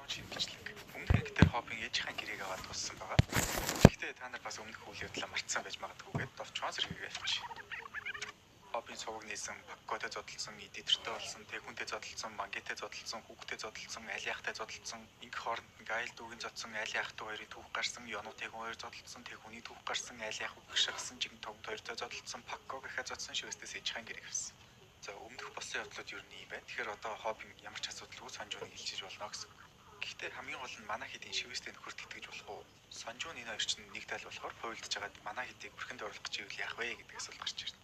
шингэжлэг. Өмнөх ангитай хоббин ээжийн гэрээг аваад туссан байгаа. Гэхдээ та нар бас өмнөх үйл явдлаа мартсан байж магадгүйгээд товчхон сэргийгээ авчи. Хоббин суваг нээсэн, паккотой зодтолсон, эдитертэй болсон, тэгүнтэй зодтолсон, мангитэй зодтолсон, хүүхдэд зодтолсон, аль яхтай зодтолсон, инх хооронд нь гайл дүүгийн зодсон, аль яхтай хоёрын түүх гарсан, ёнуу тэгүн хоёр зодтолсон, тэгүний түүх гарсан, аль яах гшгсан, жигэн том хоёртой зодтолсон, пакко гэхэ зодсон шивэстээс ээжийн гэрээг авсан. За өмнөх болсон явдлууд юу юм бэ? Тэгэхээр одоо хоббин ямар ч асуудалгүй сонжооныг илчиж болно гэсэн. Гэхдээ хамгийн гол нь манай хэдийн шивэстээ нөхөрт итгэж болох уу? Сонжоон энэ хоёр чинь нэг тал болохоор хуйлдж байгаад манай хэдийг бүрхэнд оруулах гэж ивэл яах вэ гэдэг асуулт гарч ирнэ.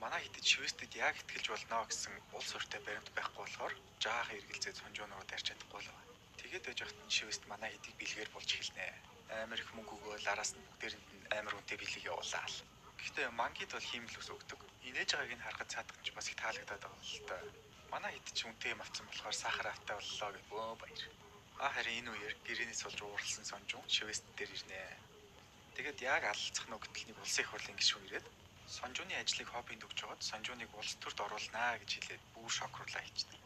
Манай хэдэд шивэстэд яг итгэж болно гэсэн улс ортой баримт байхгүй болохоор жаах эргэлзээ сонжоон руу дарж чадахгүй л байна. Тэгээд байж хат шивэст манай хэдийг бэлгээр болж эхэлнэ. Амар их мөнгө өгөөл араас нь бүгдээрэнд нь амар үнэтэй бэлэг явуулаа л. Гэхдээ мангид бол хиймэл ус өгдөг. Инээж байгааг нь харахад цаадах ч бас их таалагдаад байгаа л та. Манай хэд ч үнэтэй юм авсан болохоор сахар автай боллоо гэж бөө баяр. Харин энэ үеэр гэрээнээс болж ууралсан сонжоон шивэст дээр ирнэ. Тэгээд яг алцах нүгтэл нэг улсын их хурлын гишүүн ирээд сонжооны ажлыг хоббинд өгч жагаад сонжооныг улс төрд оруулнаа гэж хэлээд бүр шокруулаа хийчихсэн.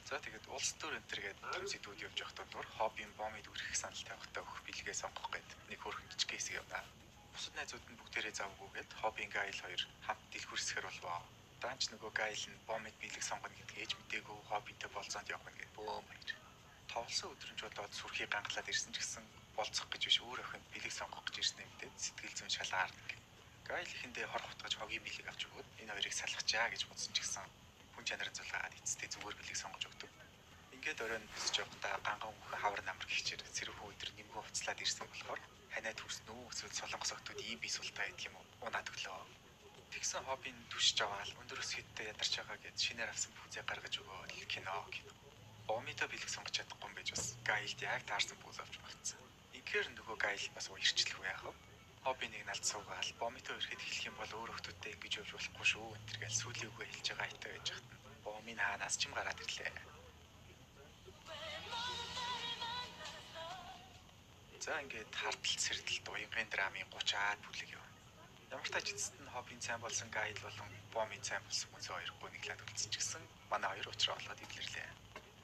За тэгээд улс төр энтергээд төмсөдүүд явж явах дундуур хоббийн бомбыг үргэх санал тавихтаа өгөх бэлгээ сонгох гээд нэг хөрхөн жижиг хэсэг явна. Бусад найзууд нь бүгдээрээ завгүйгээд хоббийн гайл хоёр хамт дэлгүүрсэхэр болвоо. Даанч нөгөө гайл нь бомбыг бэлэг сонгоно гэдгийг ээж мдээгүй хоббитэй болцоонд явах гээд бөө баяр. Товлсон өдрөмж болоод сүрхий гангалаад ирсэн ч гэсэн болцох гэж биш өөр охинд бэлэг сонгох гэж ирсэн юм дээд сэтгэл зүйн шалгаардаг. Гайл ихэндээ хор хутгаж хогийн бэлэг авч өгөөд энэ хоёрыг салгачаа гэж бодсон ч гэсэн хүн чанарын зулгаад эцэстээ зүгээр бэлэг сонгож өгдөг. Ингээд оройн босч явахдаа ганган хүн хавар намар гихчээр цэрвхэн өдөр нэмгэн уцлаад ирсэн болохоор ханиад хүрсэн үү эсвэл солонгос охтууд ийм бий султаа гэдэг юм уу унаад өглөө. Тэгсэн хоббин түшиж аваад өндөр өсгөдтэй ядарч байгаа гэд шинээр авсан бүзээ гаргаж өгөөл кино. Бомитой бэлэг сонгож чадахгүй юм байж бас гайлд яг таарсан бүз авч болцсон. Инхээр нөгөө гайл бас уярчлах уу яах вэ? Хоббин нэг налд суугаал бомитой ирэхэд эхлэх юм бол өөр охтуудтай ингэж явж болохгүй шүү энтергээл сүүлийн үгээ хэлж байгаа айтай байж хат. Бомын хаанаас ч юм гараад ирлээ. За ингээд харталт сэрдэлт уянгийн драмын 30-аад бүлэг явна. Ямар ч тач эцэст нь хоббин сайн болсон гайл болон бомын сайн болсон хүн хоёргүй нэглээд үлдсэн ч гэсэн манай хоёр уучраа болоод ирлээ.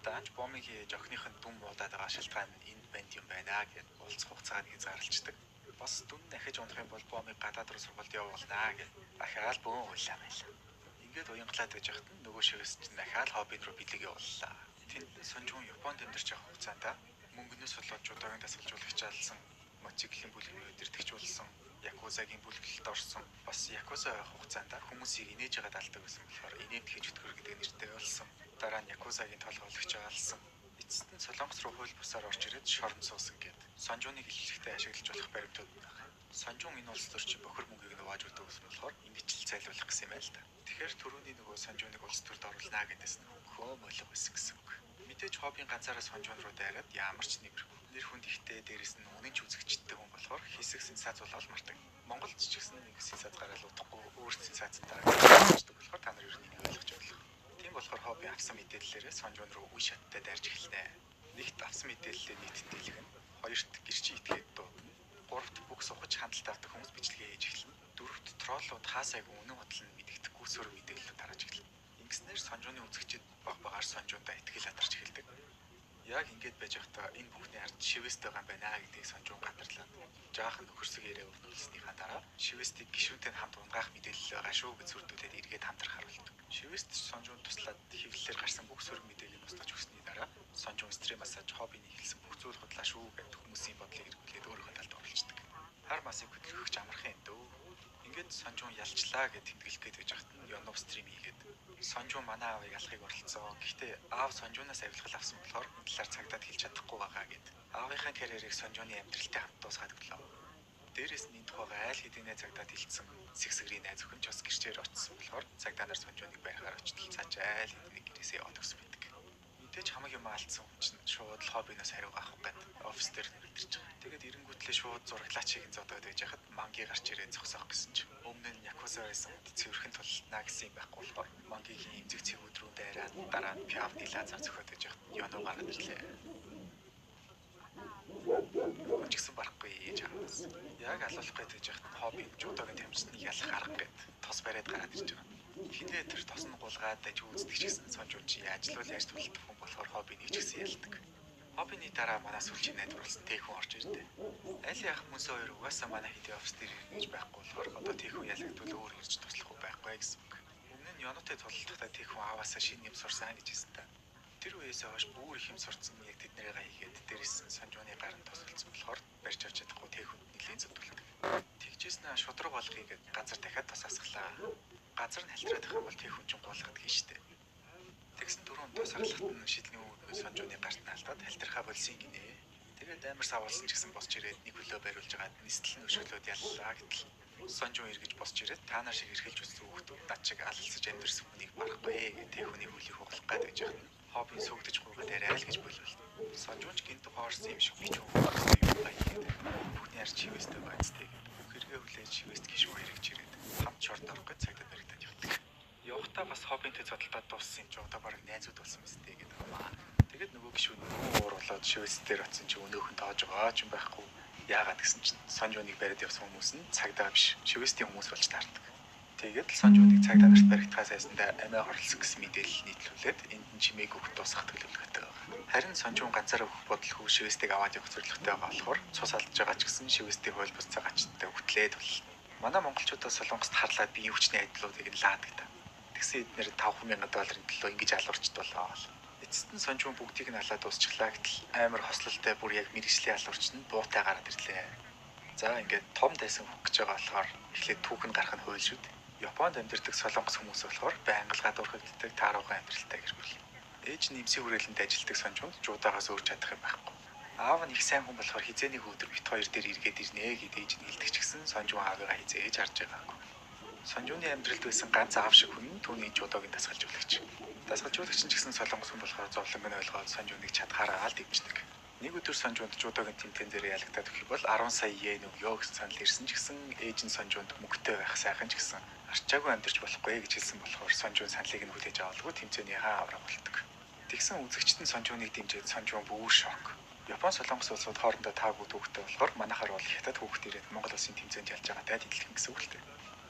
Даанч бомыг хийж охиных нь дүн муудаад байгаа шалтгаан нь энэ банд юм байна гэд уулзах хугацааг хязгаарлалцдаг. Бас дүн дахиж унах юм бол бомыг гадаад руу сургалт явуулнаа гэд ахаал бөөн хуйлаа байлаа. Ингээд уянгалаад байж хат нөгөө шивэс чинь дахиад хоббин руу бэлэг явууллаа. Тэнд сонжоон Японд амьдарч байгаа хугацаанд мөнгөнөөс болоод жудаагийн тасалжуулагч алсан, мотоциклийн бүлгийн өдөртөгч болсон, якузагийн бүлгэлд орсон, бас якуза байх хугацаанд хүмүүсийг инээж байгаа даалдаг байсан болохоор инээд хийж өтгөр гэдэг нэртэй болсон. Дараа нь якузагийн толгойлогч алсан. Эцэст нь солонгос руу хууль бусаар орж ирээд шорон суусан гэд сонжооныг илэрхтэй ашиглаж болох баримтууд байна. Сонжоон энэ улс төрчин бохир мөнгийг нувааж өгдөг болохоор ингэж л зайлуулах гэсэн юм байл та. Тэгэхээр түрүүний нөгөө сонжооныг улс төрд оруулнаа гэдээс нь хөө молго байсан гэсэн үг. Мэдээж хоббин ганцаараа сонжоон руу дайраад ямар ч нэр хүнд ихтэй дээрэс нь үнэнч үзэгчтэй хүн болохоор хэсэг сенсац болол мардаг. Монголд ч гэсэн нэг сенсац гараад удахгүй өөр сенсацтай гарчдаг болохоор та нар ер нь энийг ойлгож байна. Тийм болохоор хобби авсан мэдээллээрээ сонжоон руу үе шаттай дайрж эхэлнэ. Нэгт авсан мэдээллээ нийтэд дэлгэн, хоёрт гэрчи итгээд дуудана. Гуравт бүх сухаж хандлт авдаг хүмүүс бичлэгээ хийж эхэлнэ. Дөрөвт троллууд хаасайгүй үнэн бодлол нь мэддэхгүй сөр мэдээлэл тарааж эхэлнэ. Ингэснээр сонжооны үзэгчид багаар сонжоондоо итгэл хатарч эхэлдэг. Яг ингэж байж байхдаа энэ бүхний ард шивэст байгаа юм байна гэдгийг сонжоон гадарлаа. Жаахан нөхөрсөг яриа өрнүүлснийхаа дараа шивэстийг гишүүнтэй хамт унгаах мэдээлэл байгаа шүү гэж сүрдүүлээд эргээд хамтрах харуулдаг. Шивэст сонжоон туслаад хэвлэлээр гарсан бүх сөрөг мэдээллийг устгаж өгсөний дараа сонжоон стрим массаж хоббины хэлсэн бүх зүйл худлаа шүү гэдэг хүмүүсийн бодлыг эргүүлээд өөрийнхөө талд оруулцдаг. Хар масыг хөдөлгөх амархан юм дөө. Ингээд сонжоон ялчлаа гэж тэмдэглэх гээд байж хат нь Yono стрим хийгээд сонжоон манай аавыг алахыг оролцсон. Гэхдээ аав сонжоонаас авилгал авсан болохоор энэ талаар цагдаад хэлж чадахгүй байгаа гэд аавынхаа карьерийг сонжооны амьдралтай хамт дуусгаад өглөө. Дээрээс нь энэ тухайг айл хэдийнэ цагдаад хэлсэн сэгсгэрийн найз өхөн ч бас гэрчээр очсон болохоор цагдаа нар сонжооныг байхаар очтол цааш айл хэдийн гэрээсээ яваад өгсөн байдаг. Мэдээж хамаг юм алдсан хүн чинь шууд хоббинаас хариу авах гээд офис дээр нэрдэрч байгаа. Тэгээд эренгүүтлээ шууд зураглаачийг зодоод байж хахад манги гарч ирээд зогсоох гэсэн чинь өмнө нь якуза байсан үед цэвэрхэн тулнаа гэсэн юм байхгүй болохоор мангигийн эмзэг цэвүүд рүү дайраад дараа нь пиавны лазер зөхөд байж хахад Yono гараад ирлээ. Өчгсөн барахгүй ээж аваас. Яг алуулах гэж байж хахад хоббин жуудаагийн тамирчныг ялах арга гээд тос бариад гараад ирж байгаа. Хинээ тэр тос нь гулгаад дэж үздэг ч гэсэн сонжууч яаж л яаж тулдах хүн болохоор хоббиний ч гэсэн ялдаг. Хоббиний дараа манай сүлжээ найдварлсан Тэхүн орж ирдэ. Аль яах мөнсөө хоёр угаасаа манай хэдийн офис дээр ирнэ гэж байхгүй болохоор одоо Тэхүн ялагдвал өөр ирж туслах уу байхгүй гэсэн үг. Өмнө нь Ёнутай тулалдахдаа Тэхүн аваасаа шинэ юм сурсан гэж хэлсэн та. Тэр үеэс хойш бүр их юм сурцсан яг тэднэрээ хийгээд дээрээс нь Сонжууны гаранд тусалсан болохоор барьж авч чадахгүй Тэхүнд нэлийн зүтгүүлдэг. Тэгжээснээ шудраг болгоё гэд газар дахиад тусаасглаа. Газар нь халтраад их юм бол Тэхүн ч гуулгадаг штэ. Тэгсэн дөрөв тусаглахад нь шидний өвгөө Сонжууны гарт наалтаад халтрахаа болсон гинэ. Тэгээд амар савуулсан ч гэсэн босч ирээд нэг хөлөө бариулж агаад нислэл нь өшгөлөөд яллаа гэтэл Сонжуу эргэж босч ирээд та нар шиг эргэлж үзсэн хүүхдүүд над чиг алалцаж амьдэрсэн хүнийг барахгүй гэдэг Тэхүний хөлийг хугалах гээд байж хань хоббин сүгдэж гуйгаад арай л гэж болвол Сонжууч гинт хоорсон юм шиг бич хүүхдтэй юм байгаад бүхний арч чивэстэй байцтай бүх хэрэгээ хүлээж чивэст гişүү хэрэгж ирээд хамт шорт орох гэж цагдаа баригдаад явдаг. Явахтаа бас хоббинтэй зодтолдоод дууссан юм чи одоо бараг найзууд болсон мэт гэдэг юм аа. Тэгэд нөгөө гişүү уурлаад шивэс дээр оцсон чи өнөөхөн тоож байгаа ч юм байхгүй. Яагаад гэсэн чинь Сонжууныг бариад явсан хүмүүс нь цагдаа биш шивэстийн хүмүүс болж таардаг. Тэгээд л Сонжууныг цагдаа нарт баригдахаас айсандаа амиа хорлсон гэсэн мэдээлэл нийтлүүлээд энд нь чимээг өгөх тусах төлөвлөгөөтэй байгаа. Харин Сонжуун ганцаараа өгөх бодлого шивэстийг аваад явах зорилготой байгаа болохоор цус алдж байгаа ч гэсэн шивэстийн хууль бус цагаачтай хөтлээд бол. Манай монголчуудаас Солонгост харлаад бие хүчний айдлуудыг нь лаадаг та. Тэгсэн эднэр 5,000 долларын төлөө ингэж алуурчд болоо. Эцэст нь Сонжуун бүгдийг нь алаад дуусчихлаа гэтэл амар хослолтой бүр яг мэрэгжлийн алуурч нь буутай гараад ирлээ. За ингээд том дайсан хөх гэж байгаа болохоор эхлээд түүх нь гарах нь хууль шүү дээ. Японд амьдардаг солонгос хүмүүс болохоор байнга гадуурхагддаг тааруухан амьдралтай гэр бүл. Ээж нь эмсийн хүрээлэнд ажилладаг Сонжуунд жуудаагаас өөр чадах юм байхгүй. Аав нь их сайн хүн болохоор хизээний өдөр бит хоёр дээр эргээд ирнэ гэдээ ээж нь хэлдэг ч гэсэн Сонжуун аавыгаа хизээж харж байгаагүй. Сонжууны амьдралд байсан ганц аав шиг хүн түүний жуудаагийн дасгалжуулагч. Дасгалжуулагч нь ч гэсэн солонгос хүн болохоор зовлонг нь ойлгоод Сонжууныг чадхаараа л дэмждэг. Нэг өдөр Сонжуунд жуудаагийн тэмцээн дээр ялагдаад өгөх бол 10 сая йен өгөө гэсэн санал ирсэн ч гэсэн ээж нь Сонжуунд мөнгөтэй байх сайхан ч гэсэн арчаагүй амьдарч болохгүй гэж хэлсэн болохоор Сонжуун саналыг нь хүлээж авалгүй тэмцээнийхээ авраг болдог. Тэгсэн үзэгчд нь Сонжууныг дэмжиж Сонжуун бүр шок. Япон солонгос улсууд хоорондоо таагүй түүхтэй болохоор манайхаар бол хятад хүүхэд ирээд Монгол улсын тэмцээнд ялж байгаатай дэлгэн гэсэн үг л дээ.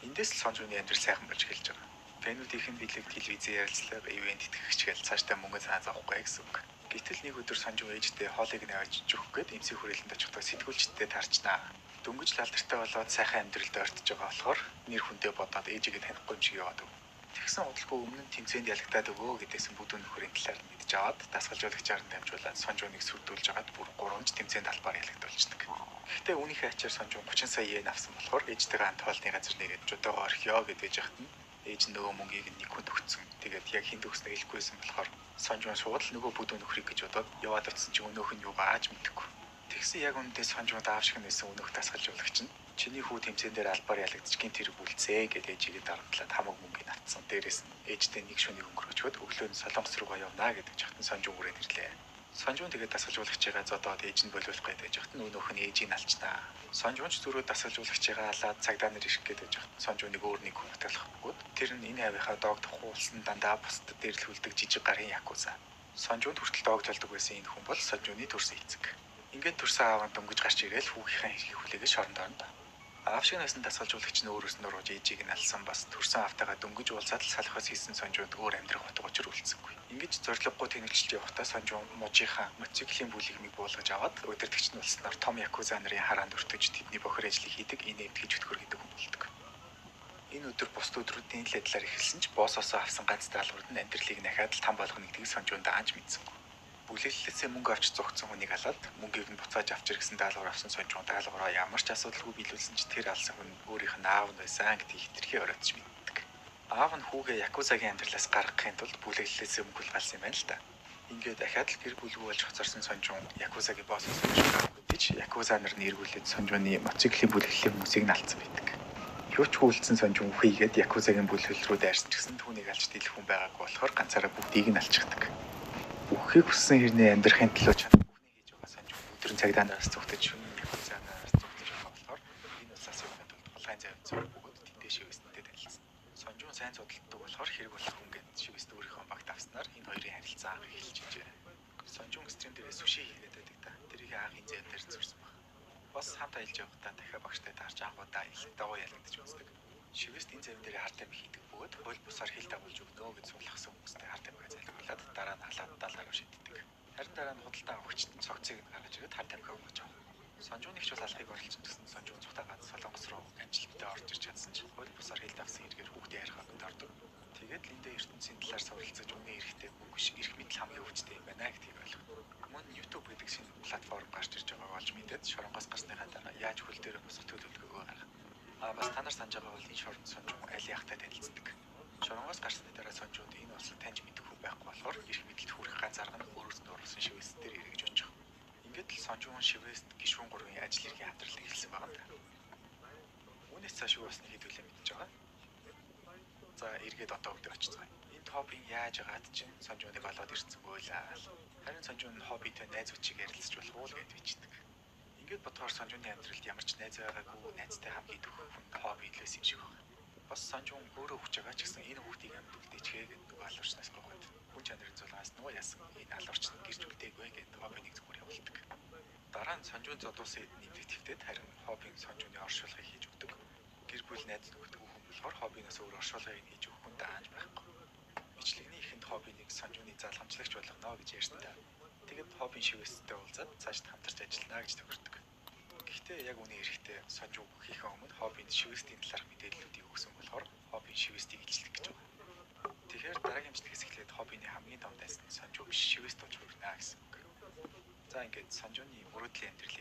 Эндээс л Сонжууны амьдрал сайхан болж эхэлж байгаа. Фэнүүдийнхэн бэлэг телевизээр ярилцлага, ивент итгэгчгээл цаашдаа мөнгө цаана зовхгүй гэсэн үг. Гэтэл нэг өдөр Сонжуу ээжтэй хоолыг наваач өгөх гээд эмсийн хүрээлэнд очихдоо сэтгүүлчдтэй таарчнаа. Дөнгөж лалдартай болоод сайхан амьдралд ойртож байгаа болохоор нэр хүндээ бодоод ээжигээ танихгүй юм шиг яваад өг. Тэгсэн удалгүй өмнө нь тэмцээнд ялагдаад өгөө гэдээсэн бүдүүн нөхөрийн талаар мэдж аваад дасгалжуулагчаар нь дамжуулаад Сонжууныг сүрдүүлж агаад бүр 3 тэмцээнд албаар ялагдуулчихдаг. Гэхдээ үүнийхээ ачаар Сонжуун 30 сая йен авсан болохоор ээжтэйгээ хамт хоолны газар нэгээд жудаагаа орхиё гэдэж яхад нь ээж нь нөгөө мөнгийг нэг хүнд өгсөн. Тэгээд яг хинд өгснөө хэлэхгүйсэн болохоор Сонжуун шууд л нөгөө бүдүүн нөхрийг гэж бодоод яваад очсон чи өнөөх нь юугаа ааж мэдэхгүй. Тэгсэн яг үүндээ Сонжуун аав шиг нэсэн өнөөх дасгалжуулагч нь чиний хүү тэмцээн дээр албаар ялагдчих гин тэр бүлцээ гэдэг ээжигээ дарамтлаад хамаг мөнгөний татсан. Дээрээс нь ээжтэй нэг шөнийг өнгөрөөчгöd өглөө нь солонгос руугаа явнаа гэдэг жахтан Сонжуун үрээд ирлээ. Сонжуун тэгээд дасгалжуулагчаа зодоод ээж нь болиулах гэдэг жахтан өнөөх нь ээжийг алчнаа. Сонжуунч зүрөө дасгалжуулагчаа алаад цагдаа нар ирэх гэдэг жахтан Сонжууныг өөр нэг хүн баталах бөгөөд тэр нь энэ хавийнхаа доог тухуулсан дандаа бусдад дээрлүүлдэг жижиг гарын якуза. Сонжуунд хүртэл доог толдог байсан энэ хүн бол Сонжууны төрсөн эцэг. Ингээд төрсөн аав нь дөнгөж гарч ирээл хүүгийнхээ хэргийг хүлээгээд шоронд орно. Аав шиг нэсэн дасгалжуулагч нь өөрөөс нь рууж ээжийг нь алсан бас төрсөн аавтайгаа дөнгөж уулзаад л салхаас хийсэн Сонжуунд өөр амьдрах утга учир үлдсэнгүй. Ингэж зориггүй тэнэлжилт явахдаа Сонжуун мужийнхаа мотоциклийн бүлийг mig буулгаж аваад удирдагч нь улснаар том якуза нарын хараанд өртөж тэдний бохир ажлыг хийдэг энэ эвтгэж өтгөр гэдэг хүн болдог. Энэ өдөр бусд өдрүүдийн л адилаар эхэлсэн ч боосоосоо авсан ганц даалгаврууд нь амьдралыг дахиад л там болгоно гэдгийг Сонжуун даанч мэдсэнгүй. Бүлэглэлээсээ мөнгө авч зогцсон хүнийг алаад мөнгийг нь буцааж авч ирсэн даалгавар авсан Сонжуун даалгавраа ямар ч асуудалгүй биелүүлсэн ч тэр алсан хүн өөрийнх нь аав нь байсан гэдгийг хитрхи оройтч мэддэг. Аав нь хүүгээ якузагийн амьдралаас гаргахын тулд бүлэглэлээсээ мөнгө хулгайлсан юм байна л та. Ингээд дахиад л гэр бүлгүй болж хоцорсон Сонжуун якузагийн боссоос гэж якуза нар нь эргүүлээд Сонжууны мотоциклийн бүлэглэлийн хүмүүсийг нь алдсан байдаг. Юу ч хүлцэн Сонжуун үхийгээд якузагийн бүлэглэл рүү дайрсан ч гэсэн түүнийг алж дийлэх хүн байгаагүй болохоор ганцаараа бүгдийг нь алчихдаг. Үхийг хүссэн хэрнээ амьдрахын төлөө чанар бүхнийг хийж байгаа Сонжуун өдрөн цагдаа нараас зүгтэж шөнө якуза нараас зүгтэж байгаа болохоор энэ улсаас явахын тулд булгайн завь зөв бөгөөд тэндээ шивэсттэй танилцсан. Сонжуун сайн судалдаг болохоор хэрэг болох хүн гэд шивэст өөрийнхөө багт авснаар энэ хоёрын харилцаа анх эхэлж ижээ. Сонжуун стрим дээрээ сүши хийгээд байдаг та. Тэрийг анхын завь дээр зурсан баг. Бас хамт аялж явахдаа дахиад багштай таарч анхудаа их дагуу ялагдаж үздэг. Шивэст энэ завь дээр харт амь хийдэг бөгөөд хууль бусаар хил дагуулж өгнө гэж суулгасан хүмүүстэй харт амьгаа залгуулад дараа нь халаад даалгаар шийддэг. Харин дараа нь худалдан авагчид цогцыг нь гаргаж ирээд хар тамхи өгч байгаа. Сонжуунигч бол алхахыг оролцсон гэсэн Сонжуун цухтаагаад Солонгос руу амжилттай орж ирж чадсан ч хууль бусаар хил давсан эргээр хүүхдээ ярих огт ордог. Тэгээд Линдэ ертөнцийн талаар суралцаж үнэ эрэхтэй мөнгөш эрх мэдэл хамгийн өвчтэй юм байна гэдгийг ойлгов. Мөн YouTube гэдэг шинэ платформ гарч ирж байгааг олж мэдээд шоронгоос гарсныхаа дараа яаж хөл дээр босох төлөвлөгөөгөө гаргав. Бас та нар санаж байгаа бол энэ шоронд Сонжуун аль яхтай танилцдаг. Шоронгоос гарсны дараа Сонжуунд энэ улсад таньж мэдэх хүн байхгүй болохоор эрх мэдэлд хүрэх ганц арга нь өөрөөс нь оруулсан шивээс дээр эргэж очих. Ингээд л Сонжуун шивээс гишүүн гурвын ажил хэргийн хамтралыг эхэлсэн байгаа юм. Үүнээс цааш юу болсныг хэдүүлээ мэдж байгаа. За эргээд одоо өвдөө очицгаая. Энэ хоббийн яаж яагаад чинь Сонжууныг олоод ирсэн бөөлаа. Харин Сонжуун хоббитой найзуудчиг ярилцаж болох уу гэж бичдэг. Ингээд бодохоор Сонжууны амьдралд ямар ч найз байгаагүй, найзтай хамгийн дөхөх хүн хобби илээс юм шиг байна. Бас Сонжуун өөрөө хүч байгаа ч гэсэн энэ хүүхдийг амьд үлдээчихээ гэдэг нөгөө алуурчнаас гохоод хүн чанарын зулгаас нөгөө яасан энэ алуурч нь гэрч үлдээгүй гэдэг хоббинийг зүгээр явуулдаг. Дараа нь Сонжуун зодуусан эдний идэвхтэд харин хоббийн Сонжууны оршуулгыг хийж өгдөг. Гэр бүл найз нөхдөг хүн болохоор хоббинаас өөр оршуулгыг хийж өгөх хүн даанч байхгүй. Бичлэгний ихэнд хоббинийг Сонжууны залгамжлагч болгоно гэж ярьсан. Тэгэд хоббин шивэстэй уулзаад цаашд хамтарч ажиллана гэж тохирдог. Гэхдээ яг үнэ эрэхтэй Сонжуу хийхээ өмнө хоббинд шивэстийн талаарх мэдээллүүдийг өгсөн болохоор хоббин шивэстийг илчлэх гэж байгаа. Тэгэхээр дараагийн бичлэгээс эхлээд хоббины хамгийн том дайсан Сонжуу биш шивэст болж хүрнэ гэсэн үг. За ингээд Сонжууны мөрөөдлийн амьдрал